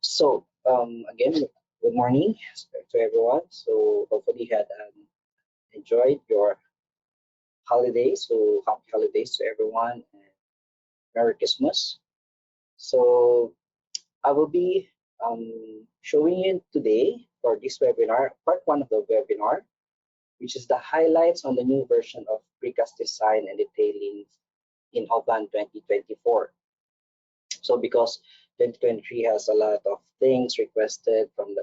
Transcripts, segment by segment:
Again, good morning to everyone. So hopefully you had enjoyed your holidays. So happy holidays to everyone and Merry Christmas. So I will be showing you today for this webinar, part one of the webinar, which is the highlights on the new version of Precast design and detailing in Allplan 2024. So because 2023 has a lot of things requested from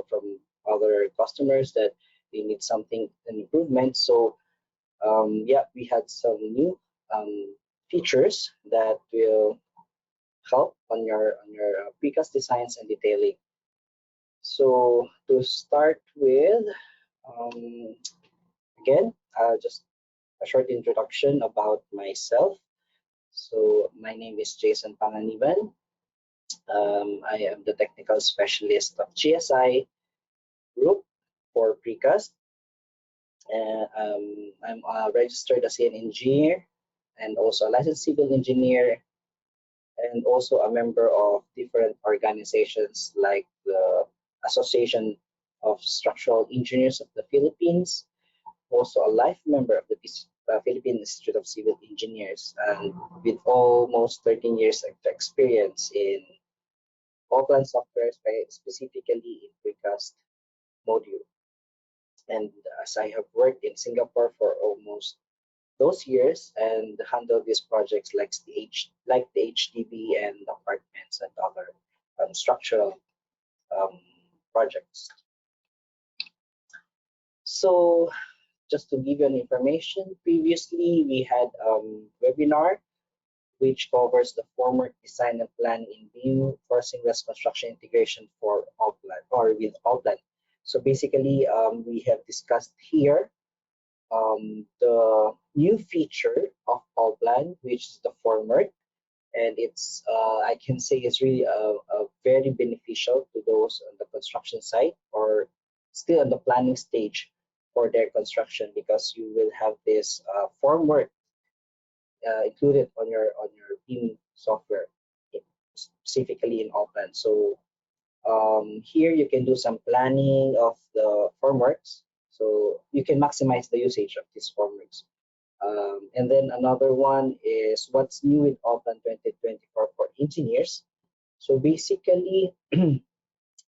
from other customers that they need something an improvement. So yeah, we had some new features that will help on your precast designs and detailing. So to start with, um, again, just a short introduction about myself. So my name is Jayson Panganiban. I am the technical specialist of GSI group for Precast. And I'm registered as an engineer and also a licensed civil engineer and also a member of different organizations like the Association of Structural Engineers of the Philippines, also a life member of the Philippine Institute of Civil Engineers, and with almost 13 years of experience in Allplan software, specifically in Precast module. And as I have worked in Singapore for almost those years and handled these projects like the HDB and apartments and other structural um, projects. So just to give you an information, previously we had webinar which covers the formwork design and plan in BIM for seamless construction integration for Allplan or with Allplan. So basically, we have discussed here the new feature of Allplan, which is the formwork, and it's I can say it's really a very beneficial to those on the construction site or still on the planning stage for their construction because you will have this formwork included on your BIM software, specifically in Allplan. So here you can do some planning of the formworks, so you can maximize the usage of these formworks. And then another one is what's new with Allplan 2024 for engineers. So basically,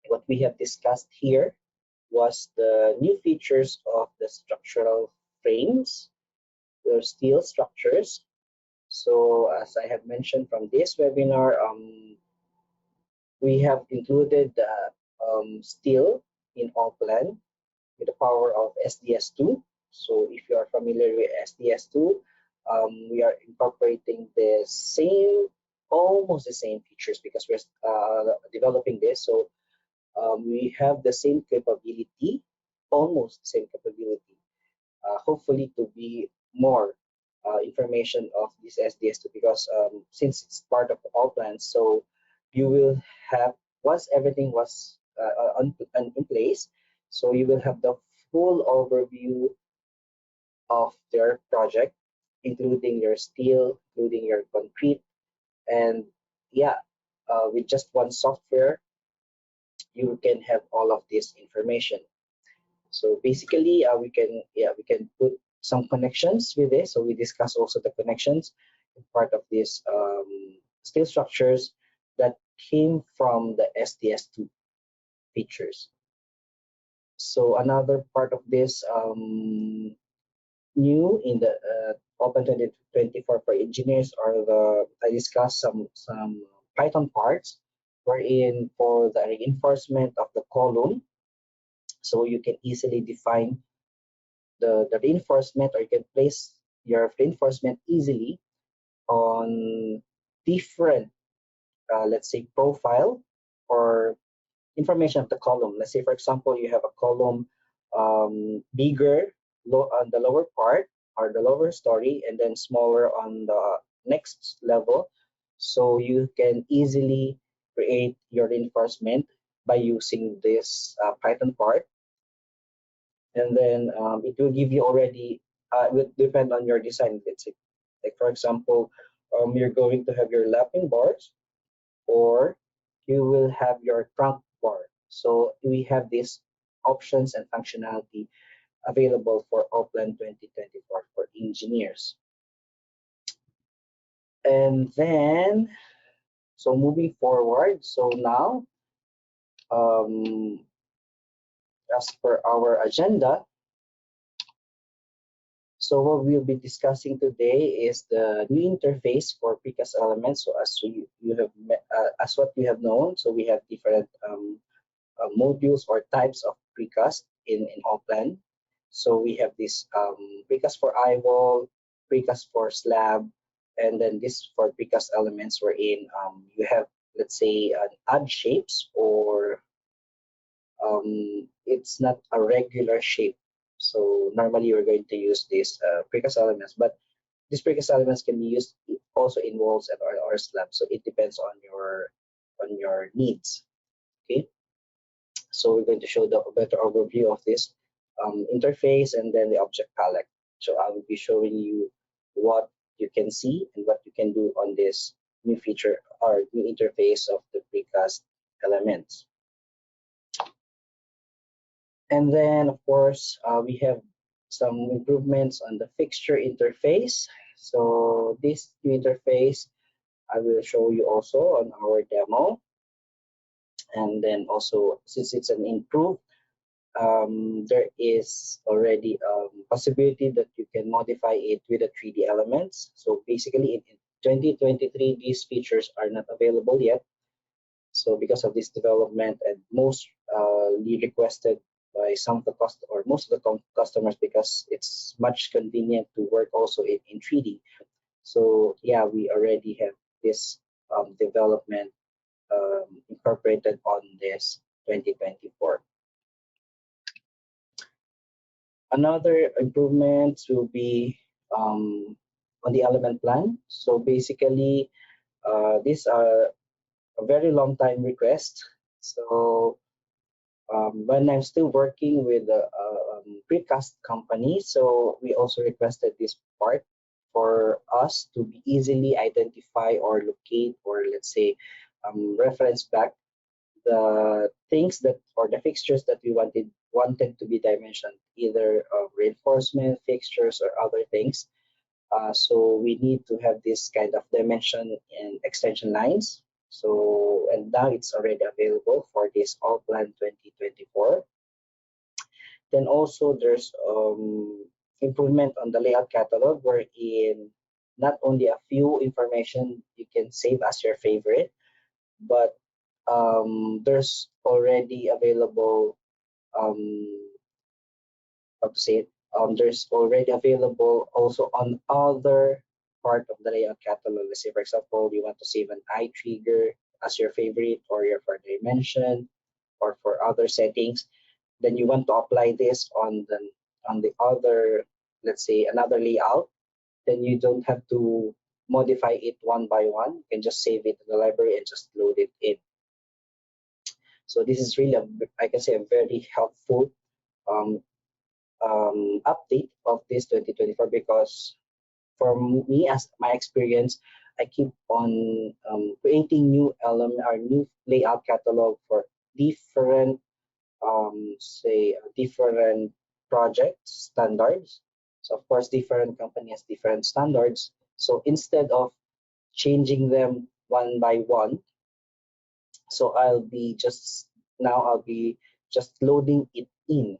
what we have discussed here was the new features of the structural frames, the steel structures. So as I have mentioned from this webinar, we have included steel in Allplan with the power of SDS2. So if you are familiar with SDS2, we are incorporating the same, almost the same features because we're developing this. So we have the same capability, almost the same capability, hopefully to be more information of this SDS2 because since it's part of all plans, so you will have once everything was in place, so you will have the full overview of their project, including your steel, including your concrete, and yeah, with just one software, you can have all of this information. So basically, we can put some connections with this. So we discuss also the connections in part of these steel structures that came from the SDS2 features. So another part of this new in the Open 2024 for engineers are I discussed some Python parts wherein for the reinforcement of the column, so you can easily define the reinforcement, or you can place your reinforcement easily on different, let's say, profile or information of the column. Let's say, for example, you have a column bigger on the lower part or the lower story, and then smaller on the next level. So you can easily create your reinforcement by using this Python part, and then it will give you already will depend on your design. Let's say, like for example, you're going to have your lapping bars, or you will have your trunk bar. So we have these options and functionality available for Allplan 2024 for engineers. And then, so moving forward, so now, um, as per our agenda, so what we'll be discussing today is the new interface for Precast elements. So as what you have known, so we have different modules or types of precast in Allplan. So we have this precast for eyewall, precast for slab, and then this for precast elements wherein you have, let's say, an odd shapes, or it's not a regular shape. So normally we're going to use these precast elements, but these precast elements can be used also in walls and or slabs. So it depends on your needs. Okay. So we're going to show a better overview of this interface and then the object palette. So I will be showing you what you can see and what you can do on this new feature or new interface of the precast elements. And then, of course, we have some improvements on the fixture interface. So this new interface, I will show you also on our demo. And then also, since it's an improved, there is already possibility that you can modify it with the 3D elements. So basically, in 2023, these features are not available yet. So because of this development, and mostly requested by some of the most of the customers, because it's much convenient to work also in 3D. So yeah, we already have this development incorporated on this 2024. Another improvements will be on the element plan. So basically, these are a very long time request. So when I'm still working with a precast company, so we also requested this part for us to be easily identify or locate, or let's say reference back the things that, or the fixtures that we wanted to be dimensioned, either reinforcement fixtures or other things. So we need to have this kind of dimension and extension lines. So, and now it's already available for this Allplan 2024. Then also there's improvement on the layout catalog, wherein not only a few information you can save as your favorite, but there's already available how to say it, there's already available also on other part of the layout catalog. Let's say, for example, you want to save an eye trigger as your favorite, or your for dimension, or for other settings. Then you want to apply this on the other, let's say, another layout. Then you don't have to modify it one by one. You can just save it in the library and just load it in. So this is really, I can say, a very helpful um, update of this 2024, because for me, as my experience, I keep on creating new element or new layout catalog for different say different project standards. So of course, different company has different standards. So instead of changing them one by one, so I'll be just loading it in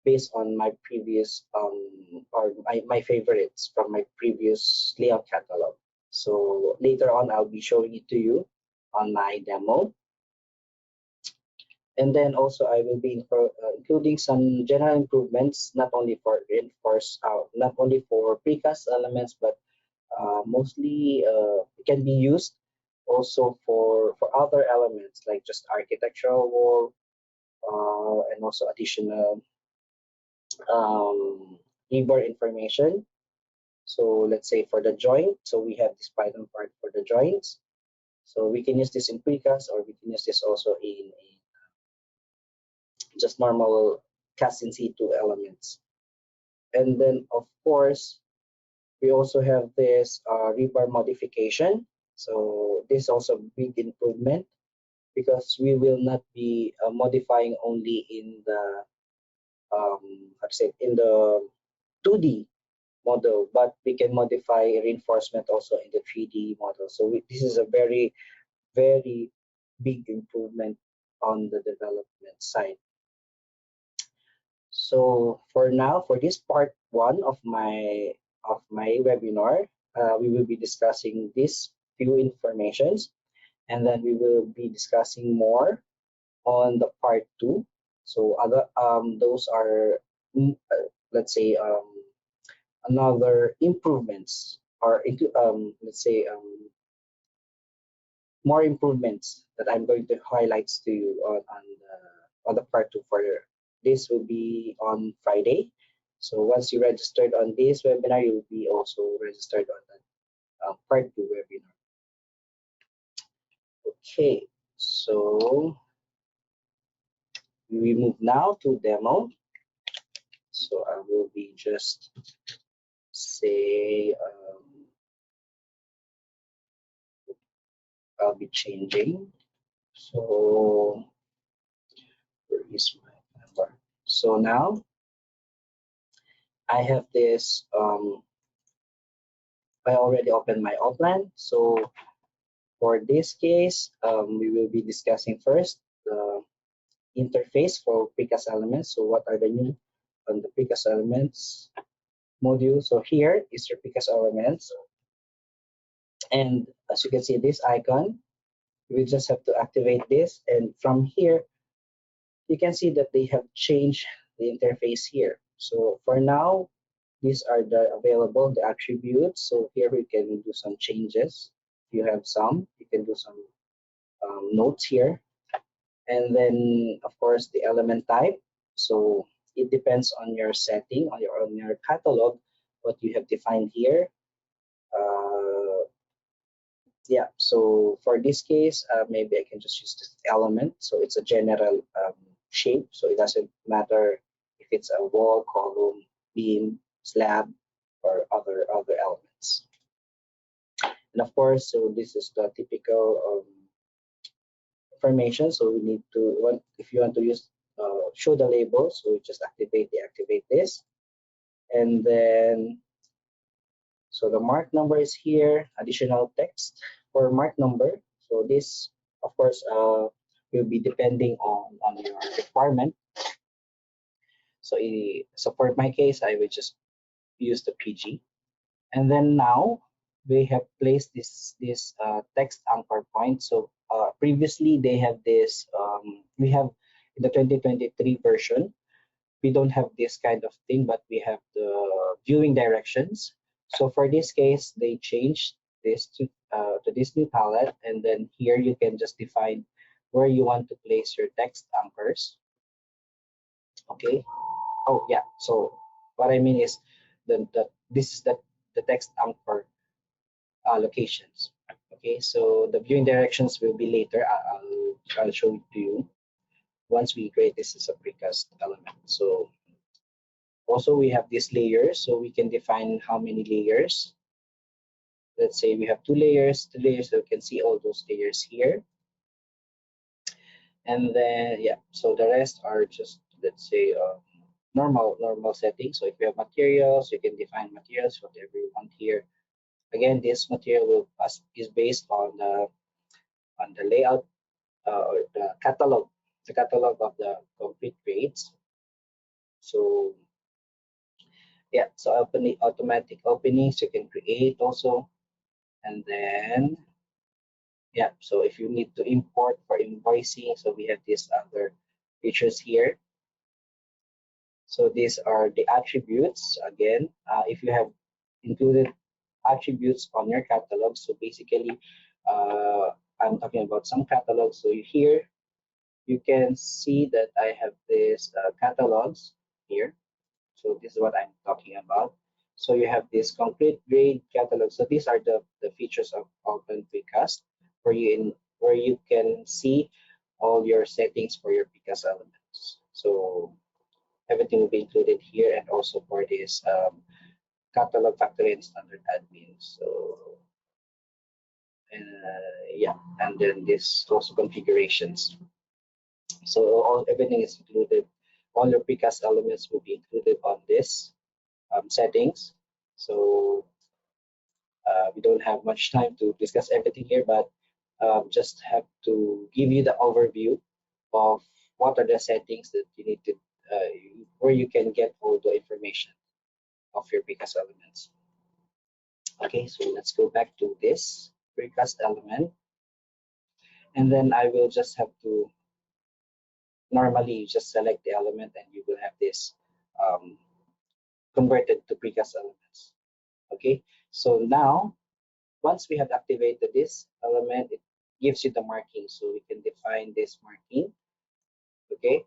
based on my previous or my favorites from my previous layout catalog. So later on, I'll be showing it to you on my demo. And then also I will be including some general improvements, not only for not only for precast elements, but mostly it can be used also for other elements, like just architectural wall, and also additional rebar information. So let's say for the joint, so we have this Python part for the joints. So we can use this in precast, or we can use this also in just normal cast in situ elements. And then of course, we also have this rebar modification. So this is also a big improvement. because we will not be modifying only in the how to say, in the 2D model, but we can modify reinforcement also in the 3D model. So this is a very, very big improvement on the development side. So for now, for this part one of my webinar, we will be discussing these few informations, and then we will be discussing more on the part two. So other those are let's say another improvements, or let's say more improvements that I'm going to highlight to you on the part two. For this will be on Friday. So once you registered on this webinar, you will be also registered on the part two webinar. Okay, so we move now to demo. So I will be just say I'll be changing. So where is my number? So now I have this. I already opened my Allplan. So for this case, we will be discussing first the interface for Precast elements. So what are the new on the Precast elements module? So here is your Precast elements, and as you can see, this icon, we just have to activate this, and from here you can see that they have changed the interface here. So for now, these are the available, the attributes. So here we can do some changes. If you have some, you can do some notes here. And then of course the element type. So it depends on your setting, on your catalog, what you have defined here. Uh, yeah, so for this case, maybe I can just use this element. So it's a general shape, so it doesn't matter if it's a wall, column, beam, slab, or other elements. And of course, so this is the typical information. So we need to, if you want to use show the label, so we just deactivate this, and then so the mark number is here, additional text for mark number. So this, of course, will be depending on your requirement. So, so for my case, I will just use the PG. And then now we have placed this text anchor point. So previously they have this, we have in the 2023 version, we don't have this kind of thing, but we have the viewing directions. So for this case, they changed this to this new palette, and then here you can just define where you want to place your text anchors. Okay. Oh yeah. So what I mean is this is the text anchor locations. Okay. So the viewing directions will be later. I'll show it to you once we create this as a precast element. So also, we have these layers, so we can define how many layers. Let's say we have two layers, so you can see all those layers here. And then, yeah, so the rest are just, let's say, normal settings. So if you have materials, you can define materials, whatever you want here. Again, this material is based on the layout or the catalog of the concrete grades. So yeah, so automatic openings you can create also. And then yeah, so if you need to import for invoicing, so we have these other features here. So these are the attributes. Again, if you have included attributes on your catalog, so basically I'm talking about some catalogs. So here you can see that I have this catalogs here. So this is what I'm talking about. So you have this concrete grade catalog. So these are the features of Allplan Precast where you can see all your settings for your Precast elements. So everything will be included here, and also for this catalog factory and standard admin. So Yeah, and then this also configurations. So everything is included. All your precast elements will be included on this settings. So we don't have much time to discuss everything here, but just have to give you the overview of what are the settings that you need to, where you can get all the information of your precast elements. Okay, so let's go back to this precast element, and then I will just have to, normally you just select the element and you will have this um, converted to precast elements. Okay, so now once we have activated this element, it gives you the marking. So we can define this marking. Okay,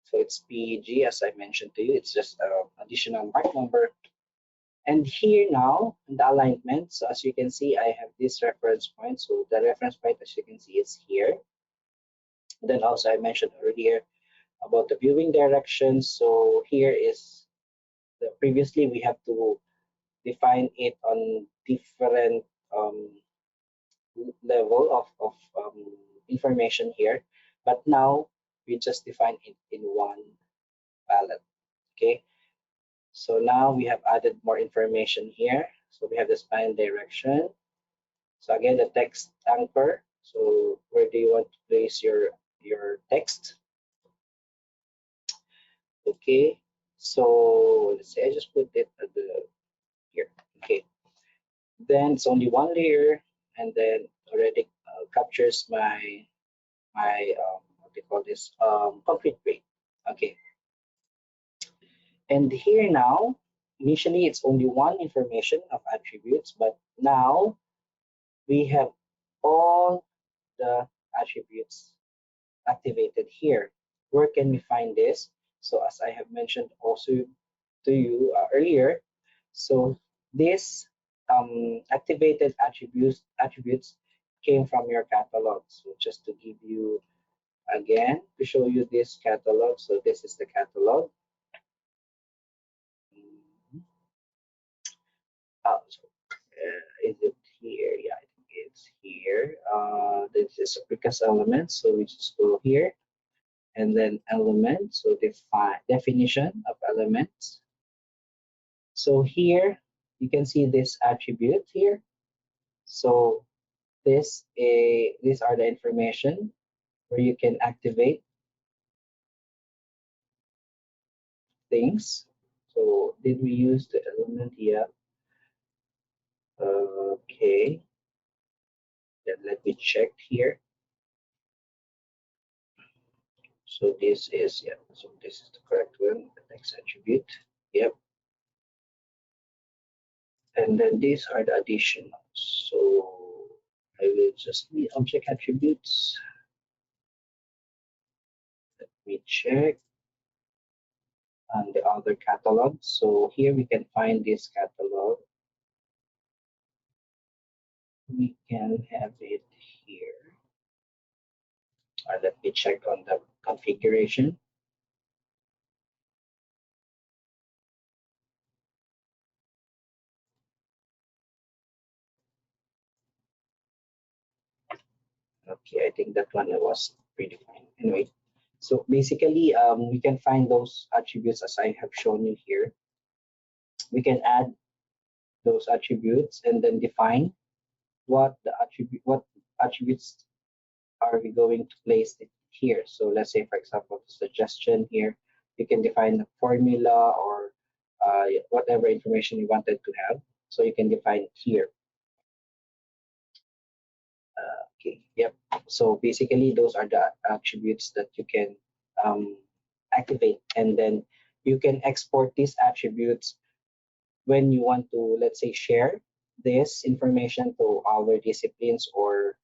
so it's PG as I mentioned to you. It's just an additional mark number. And here now in the alignment, so as you can see, I have this reference point. So the reference point, as you can see, is here. Then also I mentioned earlier about the viewing direction. So here is the previously we have to define it on different level of information here, but now we just define it in one palette. Okay, so now we have added more information here. So we have the span direction. So again, the text anchor. So where do you want to place your text? Okay, so let's say I just put it at the here. Okay, then it's only one layer, and then already captures my what they call this concrete grade. Okay, and here now, initially it's only one information of attributes, but now we have all the attributes activated here. Where can we find this? So as I have mentioned also to you earlier, so this activated attributes came from your catalog. So just to give you again to show you this catalog. So this is the catalog. Oh, so, is it here? Yeah, I think it's here. This is a precast element. So we just go here and then element. So define definition of elements. So here you can see this attribute here. So these are the information where you can activate things. So did we use the element? Yeah. Okay. Then let me check here. So this is, yeah, so this is the correct one, the next attribute. Yep. And then these are the additionals. So I will just need object attributes. Let me check on the other catalog. So here we can find this catalog. We can have it here. Let me check on the configuration. Okay, I think that one was predefined. Anyway, so basically, we can find those attributes as I have shown you here. We can add those attributes and then define what attributes are we going to place it here. So let's say, for example, the suggestion here, you can define the formula or whatever information you wanted to have. So you can define it here. Okay, yep. So basically, those are the attributes that you can activate, and then you can export these attributes when you want to, let's say, share this information to our disciplines, or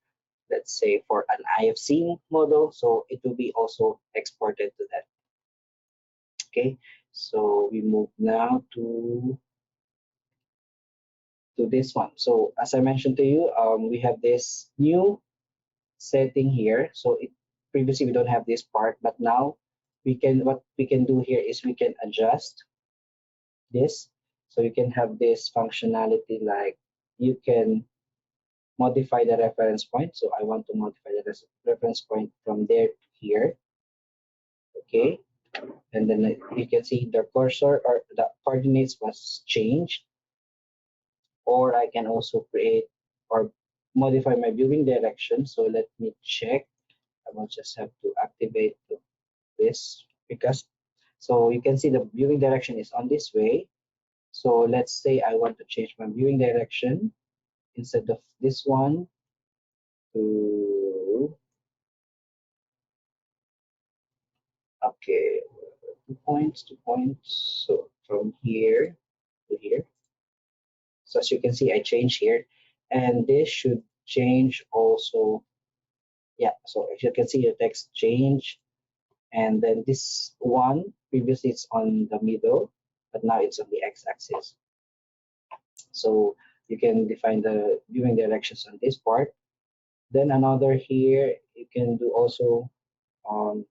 let's say for an IFC model, so it will be also exported to that. Okay, so we move now to this one. So as I mentioned to you, we have this new setting here. So previously we don't have this part, but now what we can do here is we can adjust this. So you can have this functionality like you can modify the reference point. So I want to modify the reference point from there to here. Okay, and then you can see the cursor or the coordinates was changed, or I can also create or modify my viewing direction. So let me check. I will just have to activate this because so you can see the viewing direction is on this way. So let's say I want to change my viewing direction instead of this one to, okay, 2 points, 2 points. So from here to here. So as you can see, I change here, and this should change also. Yeah, so as you can see, the text change, and then this one previously it's on the middle, but now it's on the x-axis. So you can define the viewing directions on this part. Then another here, you can do also, um,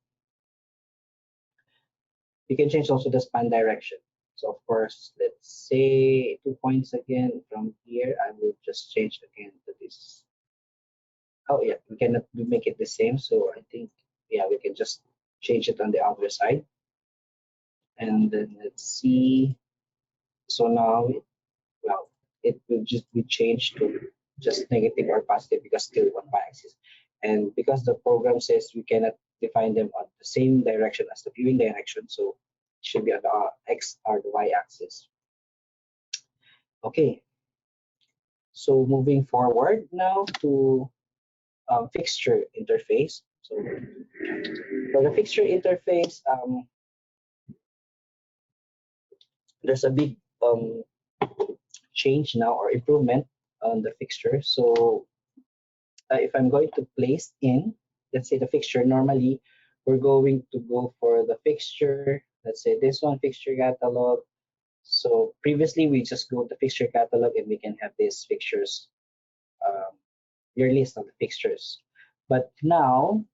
you can change also the span direction. So of course, let's say 2 points again from here, I will just change again to this. Oh yeah, we cannot make it the same. So I think, yeah, we can just change it on the other side. And then let's see. So now, well, it will just be changed to just negative or positive because still on y-axis. And because the program says we cannot define them on the same direction as the viewing direction, so it should be on the x or the y-axis. Okay, so moving forward now to fixture interface. So for the fixture interface, there's a big change now or improvement on the fixture. So if I'm going to place in, let's say the fixture, normally we're going to go for the fixture, let's say this one, fixture catalog. So previously we just go to fixture catalog and we can have these fixtures, your list of the fixtures. But now,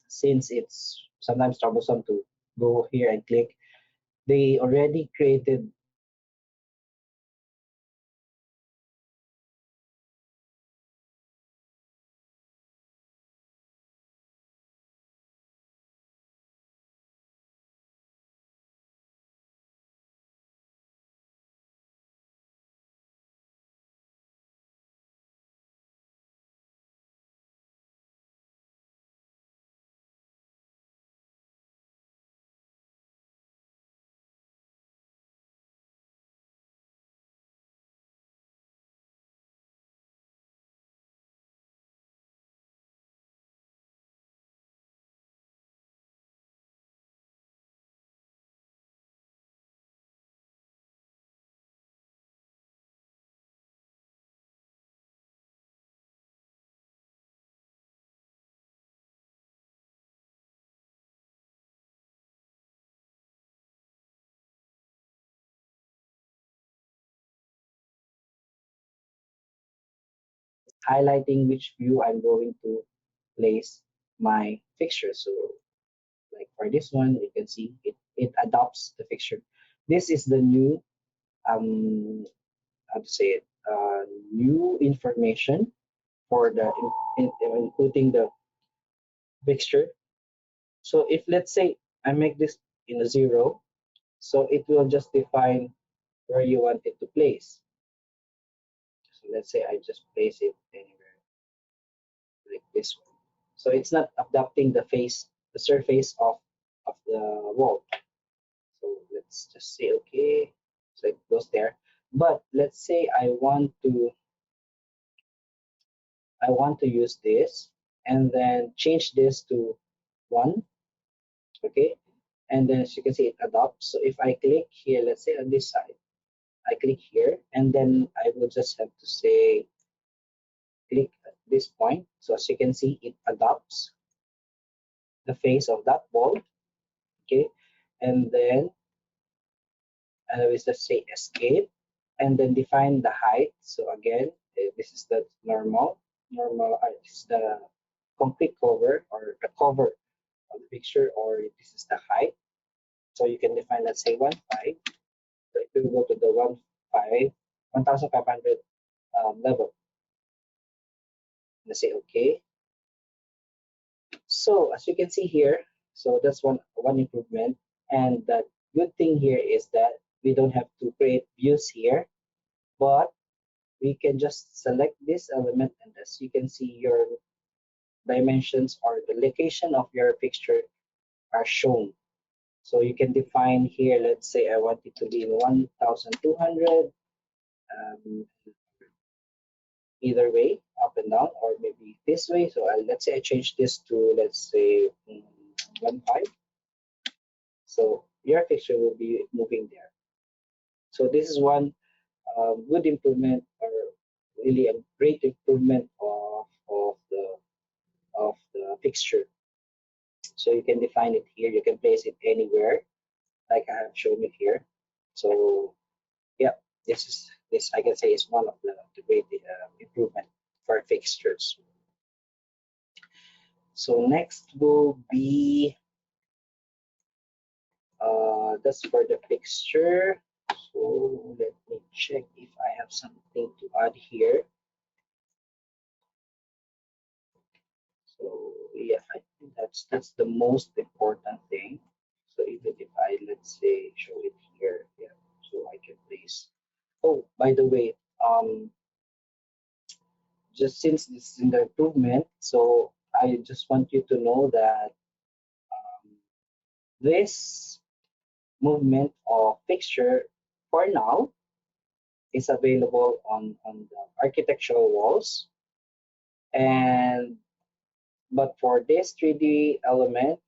since it's sometimes troublesome to go here and click, they already created highlighting which view I'm going to place my fixture. So like for this one, you can see it adopts the fixture. This is the new, how to say it, new information for the including the fixture. So if let's say I make this in a 0, so it will just define where you want it to place. So let's say I just place it anywhere like this one. So it's not adapting the surface of the wall. So let's just say okay. So it goes there. But let's say I want to use this and then change this to 1. Okay. And then as you can see it adopts. So if I click here, let's say on this side, I click here and then I will just have to say click at this point. So as you can see it adopts the face of that wall. Okay. And then I will just say escape and then define the height. So again, this is the normal, this is the complete cover or the cover of the picture, or this is the height. So you can define, let's say 1.5. So it will go to the 1.5, 1,500 level. Let's say okay. So as you can see here, so that's one improvement. And the good thing here is that we don't have to create views here, but we can just select this element, and as you can see, your dimensions or the location of your fixture are shown. So you can define here, let's say I want it to be in 1200, either way, up and down, or maybe this way. So let's say I change this to, let's say, 1.5. So your fixture will be moving there. So this is one good improvement, or really a great improvement of the fixture. So you can define it here. You can place it anywhere, like I have shown you here. So yeah, this I can say is one of the great improvement for fixtures. So next will be that's for the fixture. So let me check if I have something to add here. So yeah, I think that's the most important thing. So even if I, let's say, show it here, yeah, so I can place. Oh, by the way, just since this is in the improvement, so I just want you to know that this movement of fixture for now is available on the architectural walls, and but for this 3D element,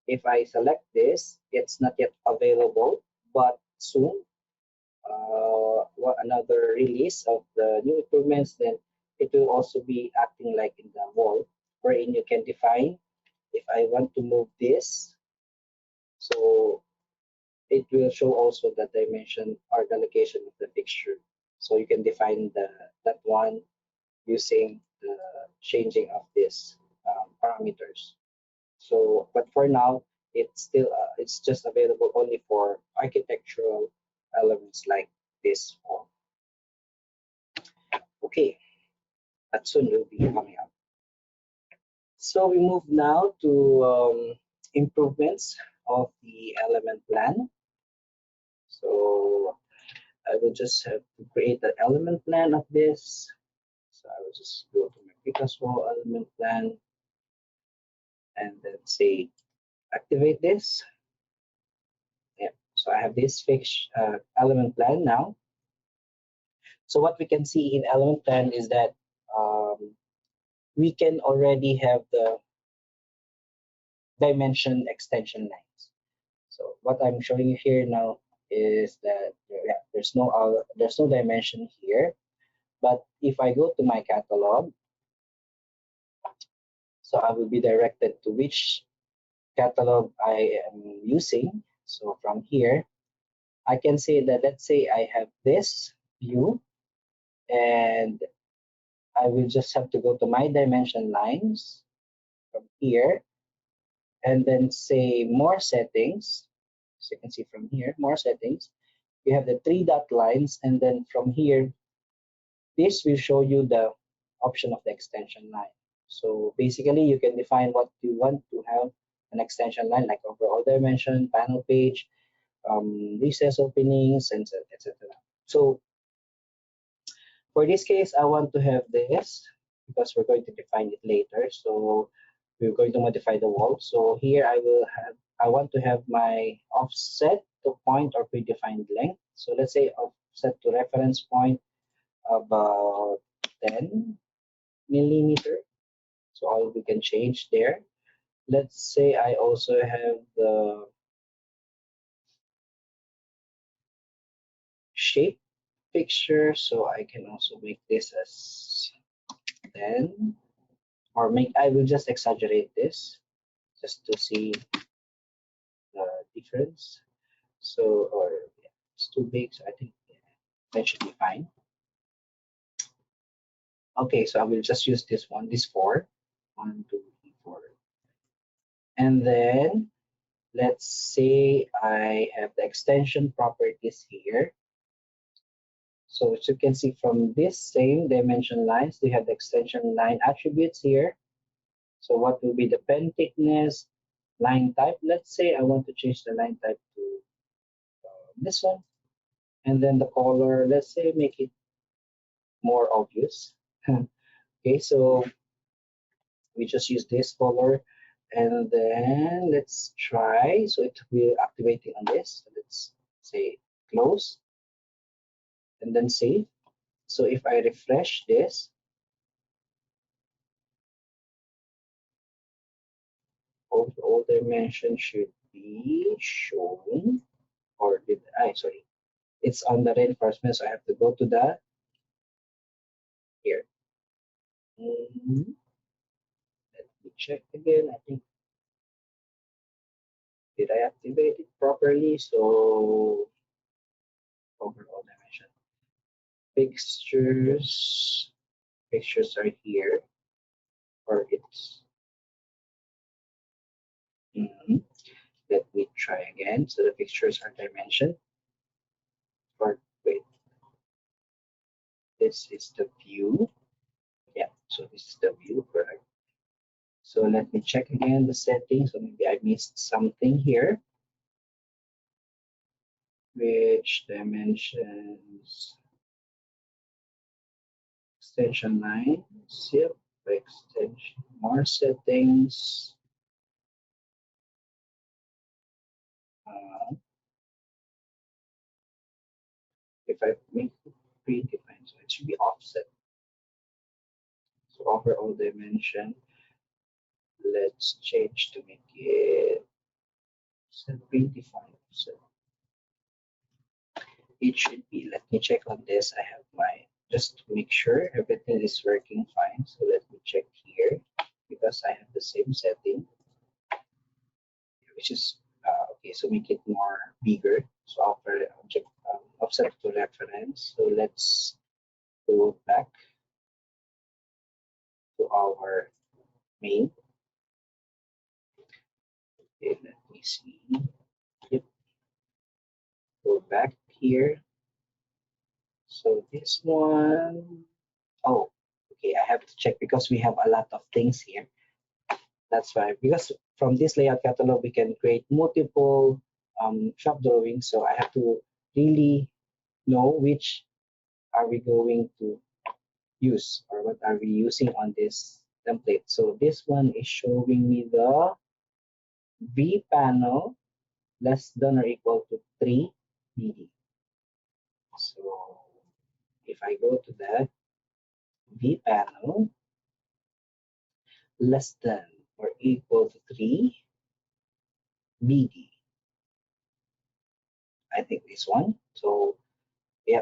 if I select this, it's not yet available, but soon, another release of the new improvements, then it will also be acting like in the wall, wherein you can define if I want to move this. So it will show also the dimension or the location of the fixture. So you can define that one using the changing of these parameters. So, but for now, it's just available only for architectural elements like this form. Okay, that soon will be coming up. So we move now to improvements of the element plan. So I will just have to create the element plan of this. So I will just go to my Precast wall element plan and then say activate this. Yeah. So I have this fixed element plan now. So what we can see in element plan is that we can already have the dimension extension lines. So what I'm showing you here now is that yeah, there's no dimension here. But if I go to my catalog, so I will be directed to which catalog I am using. So from here, I can say that, let's say I have this view, and I will just have to go to my dimension lines from here, and then say more settings. So you can see from here, more settings. You have the three dot lines, and then from here, this will show you the option of the extension line. So basically, you can define what you want to have an extension line, like overall dimension, panel page, recess openings, and etc. So for this case, I want to have this because we're going to define it later. So we're going to modify the wall. So here I want to have my offset to point or predefined length. So let's say offset to reference point about 10 millimeter. So all we can change there. Let's say I also have the shape fixture. So I can also make this as 10, or I will just exaggerate this just to see the difference. So, or yeah, it's too big, so I think yeah, that should be fine. Okay, so I will just use this one, this four. 1, 2, 3, 4. And then let's say I have the extension properties here. So as you can see from this same dimension lines, we have the extension line attributes here. So what will be the pen thickness, line type? Let's say I want to change the line type to this one. And then the color, let's say make it more obvious. Okay, so we just use this color. And then let's try. So it will activating on this. So let's say close and then save. So if I refresh this, all dimensions should be shown, or did I, sorry, it's on the reinforcement, so I have to go to the here. Let me check again. I think, did I activate it properly? So overall dimension. Fixtures, fixtures are here, or it's, mhm. Let me try again. So the fixtures are dimension, or wait, this is the view. Yeah, so this is the view, correct. So let me check again the settings. So maybe I missed something here. Which dimensions? Extension lines. Yep. Extension. More settings. Uh, if I make it predefined, so it should be offset. So overall dimension. Let's change to make it set predefined. So it should be. Let me check on this. I have my, just to make sure everything is working fine. So let me check here because I have the same setting, which is okay. So make it more bigger. So offer object offset to reference. So let's go back to our main. Okay, let me see. Yep. Go back here. So this one, oh, okay. I have to check because we have a lot of things here. That's why, because from this layout catalog, we can create multiple shop drawings. So I have to really know which are we going to use, or what are we using on this template. So this one is showing me the V panel less than or equal to 3 BD. So if I go to that V panel less than or equal to 3 BD, I think this one. So yeah,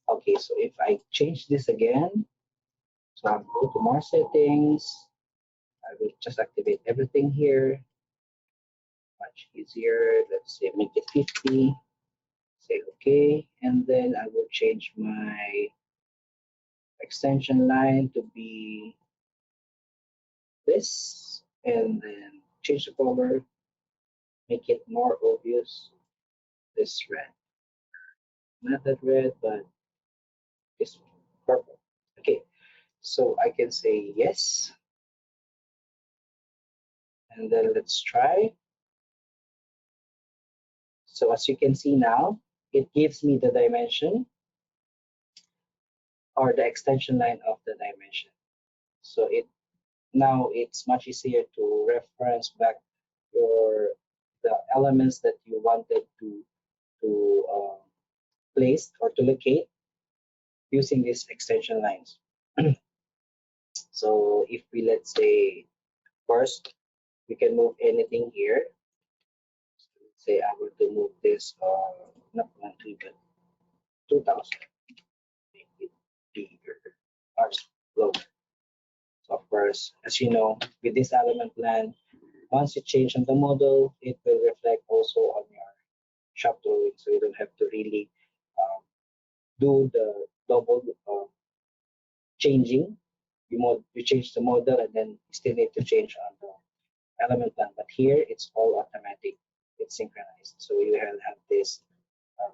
okay. So if I change this again, so I'll go to more settings. I will just activate everything here. Much easier. Let's say make it 50. Say okay, and then I will change my extension line to be this, and then change the color, make it more obvious, this red, not that red, but this purple. Okay, so I can say yes, and then let's try. So as you can see now, it gives me the dimension or the extension line of the dimension. So it, now it's much easier to reference back your the elements that you wanted to place or to locate using these extension lines. So if we, let's say, first we can move anything here. So let's say I want to move this not 1 2 but 2000, make it bigger or lower. So of course, as you know, with this element plan, once you change on the model, it will reflect also on your shop drawing, so you don't have to really um, do the double changing. You change the model and then you still need to change on the element plan. But here it's all automatic, it's synchronized. So you have this um,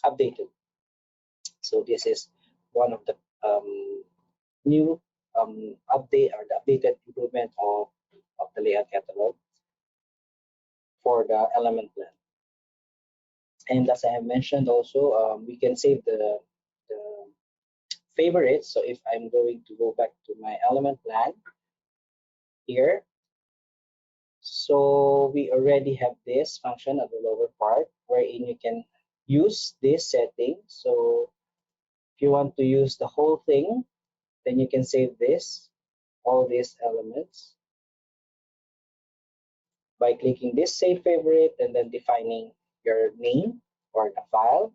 updated. So this this is one of the new update or the updated improvement of the layout catalog for the element plan. And as I have mentioned also, we can save the favorites. So if I'm going to go back to my element plan here, so we already have this function at the lower part wherein you can use this setting. So if you want to use the whole thing, then you can save this, all these elements by clicking this save favorite and then defining your name or the file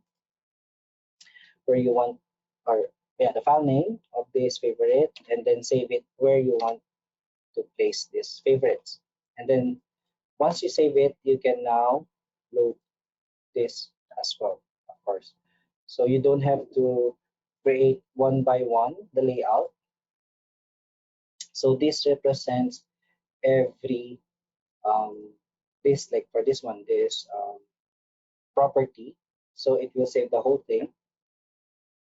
where you want, or yeah, the file name of this favorite, and then save it where you want to place these favorites. And then once you save it, you can now load this as well, of course. So you don't have to create one by one the layout. So this represents every this, like for this one, this property. So it will save the whole thing.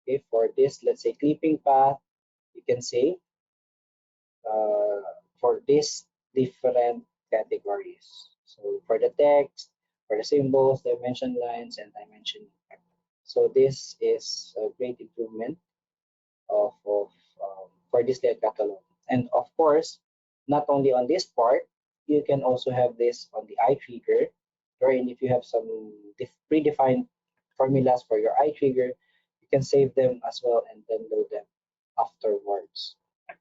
Okay, for this, let's say clipping path, you can save uh, for these different categories. So for the text, for the symbols, dimension lines, and dimension. So this is a great improvement of for this layout catalog. And of course, not only on this part, you can also have this on the eye trigger, wherein if you have some predefined formulas for your eye trigger, you can save them as well and then load them afterwards.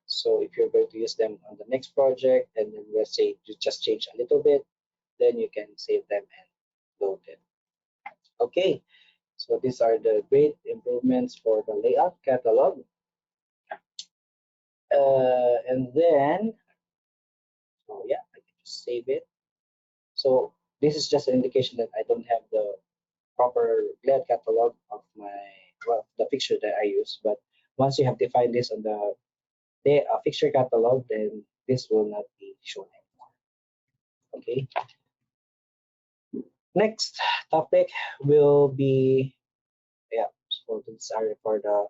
So if you're going to use them on the next project, and then let's say you just change a little bit, then you can save them and load it. Okay, so these are the great improvements for the layout catalog. And then, oh yeah, I can just save it. So this is just an indication that I don't have the proper layout catalog of my, well, the fixture that I use. But once you have defined this on the fixture catalog, then this will not be shown anymore. Okay. Next topic will be, yeah, so these are for the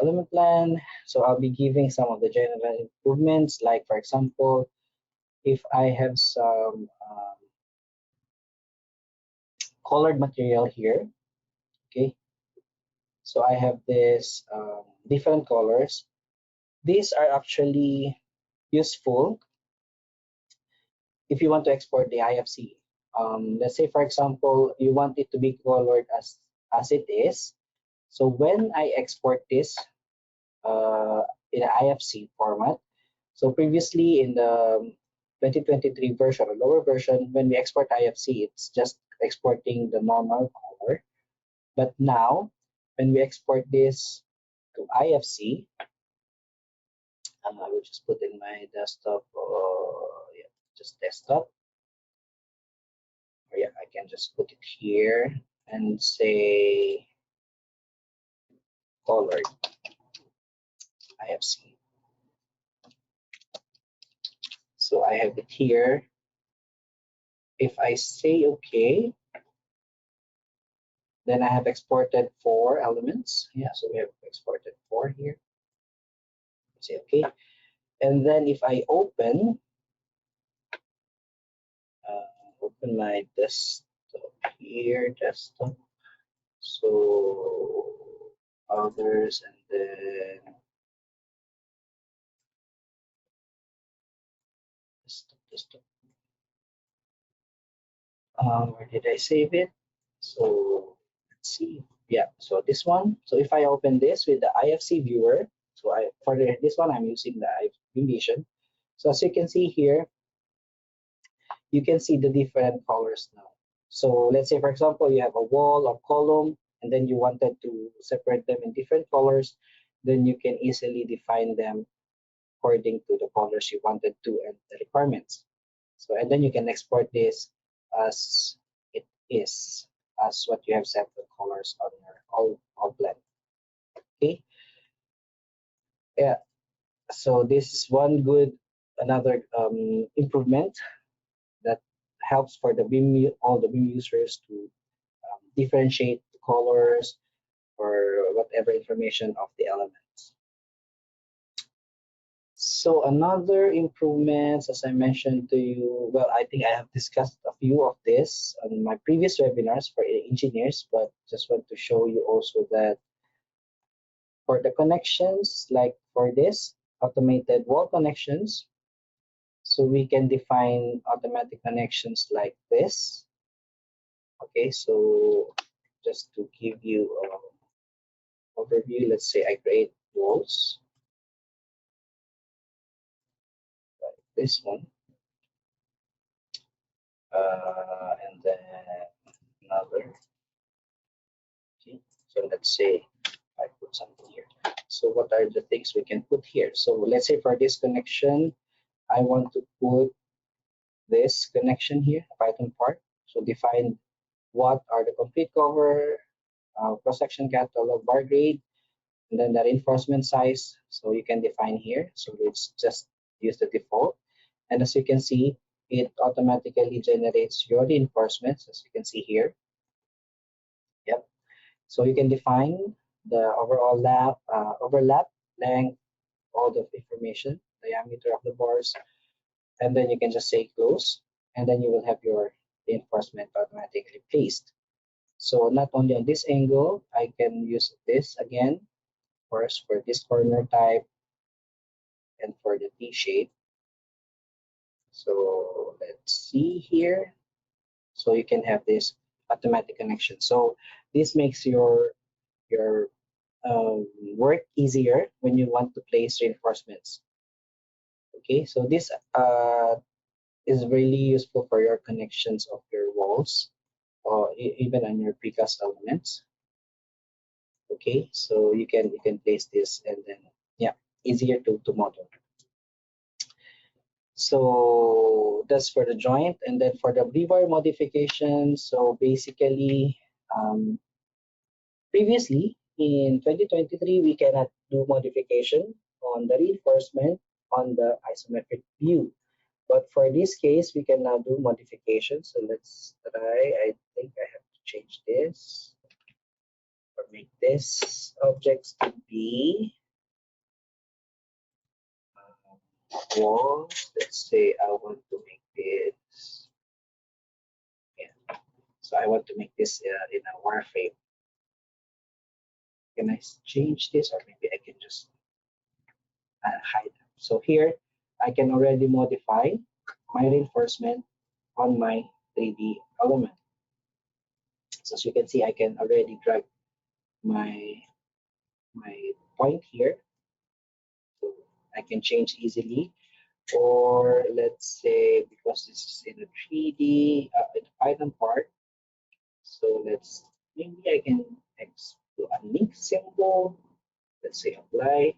element plan. So I'll be giving some of the general improvements, like for example, if I have some colored material here, okay, so I have this different colors. These are actually useful if you want to export the IFC. Let's say, for example, you want it to be colored as it is. So when I export this uh, in an IFC format, so previously in the 2023 version or lower version, when we export IFC, it's just exporting the normal color. But now, when we export this to IFC, I will just put in my desktop, yeah, just desktop. Or yeah, I can just put it here and say colored IFC. So I have it here. If I say OK, then I have exported 4 elements. Yeah, so we have exported 4 here. Say OK. And then if I open my desktop here, desktop. So others, and then desktop. Where did I save it? So let's see. Yeah, so this one. So if I open this with the IFC viewer, so this one I'm using the IFC Vision. So as you can see here, you can see the different colors now. So let's say, for example, you have a wall or column, and then you wanted to separate them in different colors, then you can easily define them according to the colors you wanted to and the requirements. So, and then you can export this as it is, as what you have set the colors on your Allplan. Okay. Yeah. So this is another improvement that helps for all the BIM users to differentiate the colors, or whatever information of the elements. So another improvements, as I mentioned to you, well, I think I have discussed a few of this on my previous webinars for engineers, but just want to show you also that for the connections, like for this automated wall connections, so we can define automatic connections like this. Okay, so just to give you an overview, let's say I create walls like this one, and then another. Okay, so let's say I put something here. So what are the things we can put here? So let's say for this connection, I want to put this connection here, Python part. So define what are the complete cover, cross-section catalog, bar grade, and then the reinforcement size. So you can define here. So let's just use the default. And as you can see, it automatically generates your reinforcements, as you can see here. Yep. So you can define the overall overlap, length, all the information, diameter of the bars, and then you can just say close, and then you will have your reinforcement automatically placed. So not only on this angle, I can use this again, first for this corner type and for the T shape. So let's see here. So you can have this automatic connection. So this makes your work easier when you want to place reinforcements. Okay, so this is really useful for your connections of your walls or even on your precast elements. Okay, so you can place this and then yeah, easier to model. So that's for the joint, and then for the rebar modification. So basically, previously in 2023, we cannot do modification on the reinforcement on the isometric view. But for this case, we can now do modifications. So let's try. I think I have to change this or make this objects to be walls. Let's say I want to make this. Yeah. So I want to make this in a wireframe. Can I change this, or maybe I can just hide them? So here I can already modify my reinforcement on my 3D element. So as you can see, I can already drag my point here, so I can change easily. Or let's say because this is in a 3D in the Python part, so let's maybe I can do a link symbol. Let's say apply.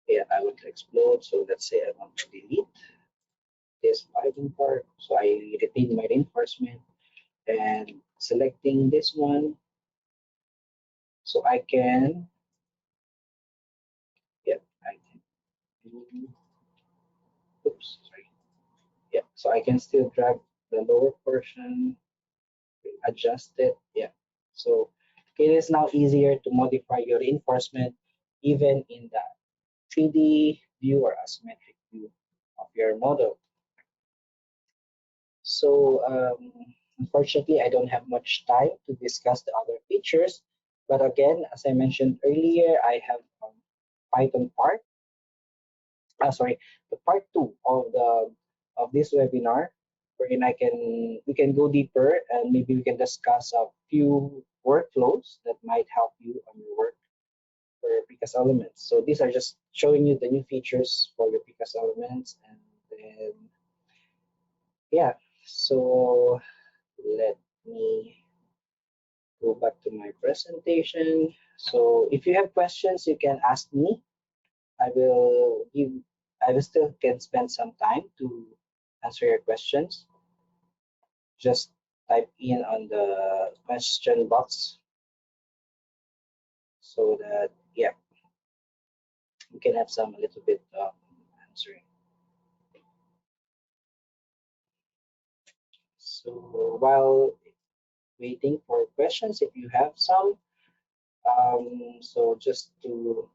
Yeah, I want to explode. So let's say I want to delete this Python part. So I retain my reinforcement and selecting this one. So I can, yeah, I can, oops, sorry. Yeah, so I can still drag the lower portion, adjust it. Yeah, so it is now easier to modify your reinforcement even in the 3D view or asymmetric view of your model. So unfortunately, I don't have much time to discuss the other features. But again, as I mentioned earlier, I have Python part. Sorry, the part two of this webinar, wherein we can go deeper and maybe we can discuss a few workflows that might help you on your work for your Precast elements. So these are just showing you the new features for your Precast elements, and then yeah. So let me go back to my presentation. So if you have questions, you can ask me. I will give, I will still can spend some time to answer your questions. Just type in on the question box so that, yeah, we can have some a little bit of answering. So while waiting for questions if you have some. So just to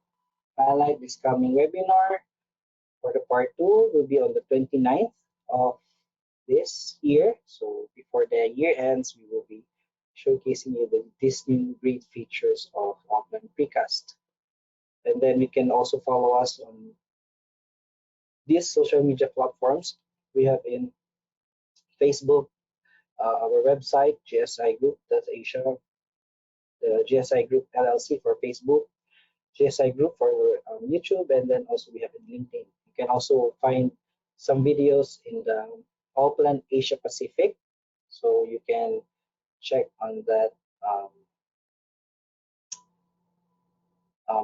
highlight this coming webinar for the part two will be on the 29th of this year. So before the year ends, we will be showcasing you these new great features of Allplan Precast. And then you can also follow us on these social media platforms. We have in Facebook, our website, GSI Group, that's Asia, the GSI Group LLC for Facebook, GSI Group for YouTube, and then also we have in LinkedIn. You can also find some videos in the Allplan Asia Pacific, so you can check on that um,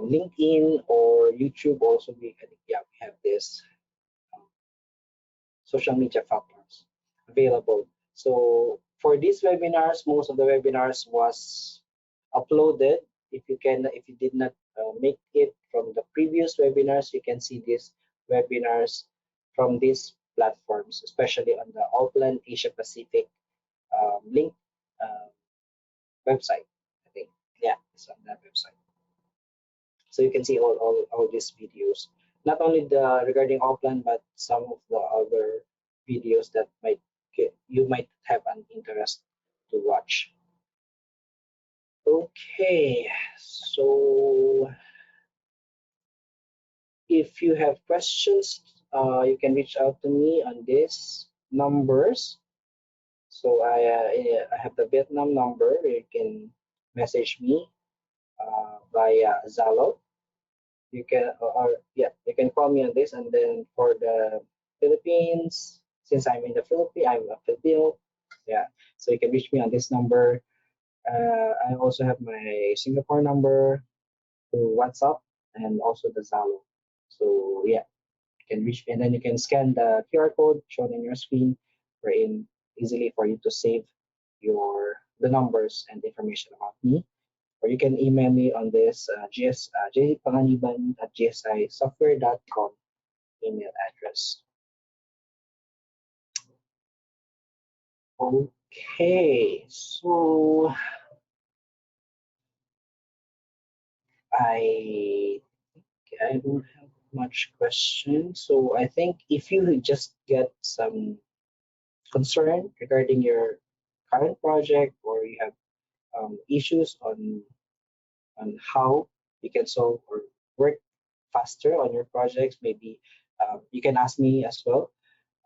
LinkedIn or YouTube. Also, we have this um, social media platforms available. So for these webinars, most of the webinars was uploaded. If you did not make it from the previous webinars, you can see these webinars from these platforms, especially on the Allplan Asia Pacific link uh, website. I think, yeah, it's on that website. So you can see all these videos, not only the regarding Allplan, but some of the other videos that you might have an interest to watch. Okay, so if you have questions, you can reach out to me on these numbers. So I have the Vietnam number. You can message me via Zalo. You can or yeah, you can call me on this. And then for the Philippines, since I'm in the Philippines, I'm a Filipino. Yeah, so you can reach me on this number. I also have my Singapore number to WhatsApp and also the Zalo. So yeah, you can reach me, and then you can scan the QR code shown in your screen, wherein easily for you to save the numbers and information about me. Or you can email me on this jpanganiban@gsisoftware.com email address. Okay, so I I don't have much questions. So I think if you just get some concern regarding your current project, or you have issues on how you can solve or work faster on your projects, maybe you can ask me as well.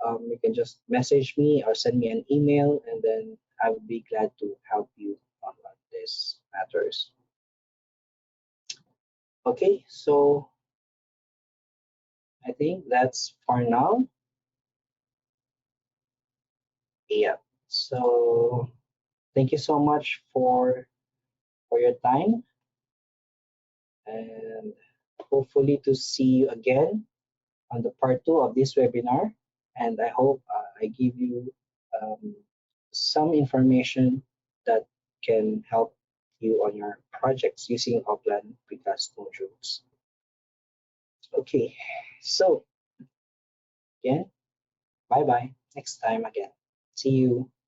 You can just message me or send me an email, and then I would be glad to help you on these matters. Okay, so I think that's for now. Yeah. So thank you so much for your time, and hopefully to see you again on the part two of this webinar. And I hope I give you um, some information that can help you on your projects using Upland Precast modules. Okay, so again, bye bye. Next time again. See you.